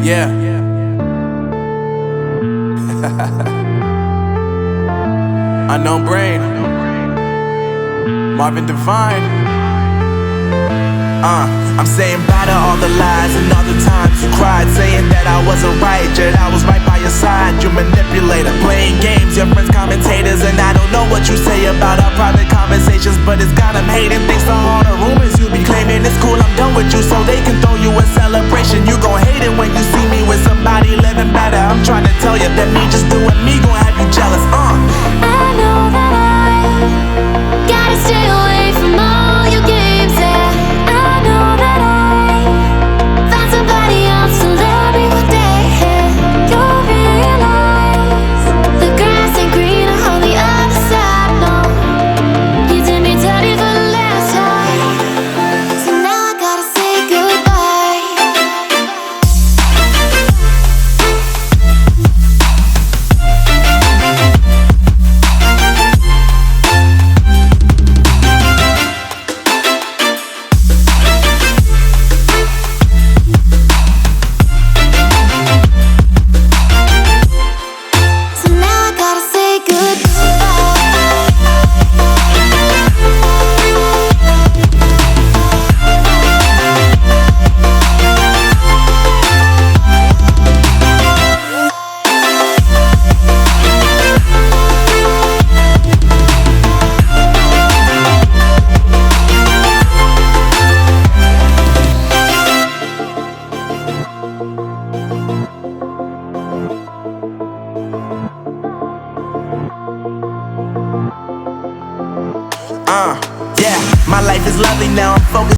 Yeah. Unknown Brain, Marvin Divine. I'm saying bye to all the lies and all the times you cried, saying that I wasn't right, yet I was right by your side. You manipulator, playing games, your friends commentators, and I don't know what you say about our private conversations, but it's got them hating. Thanks to all the rumors you be claiming. It's cool, I'm done with you, so they can throw you a celebration. You gon' hate it when you see me with somebody living better. I'm trying to tell you that me just doing me gon' have you jealous. I know that I gotta stay away from all your games, yeah. I know that I found somebody else to love me one day, yeah. You'll realize the grass ain't greener on the other side, no. You did me dirty for the last time, so now I gotta say goodbye. So now I gotta say Yeah, my life is lovely now, I'm focused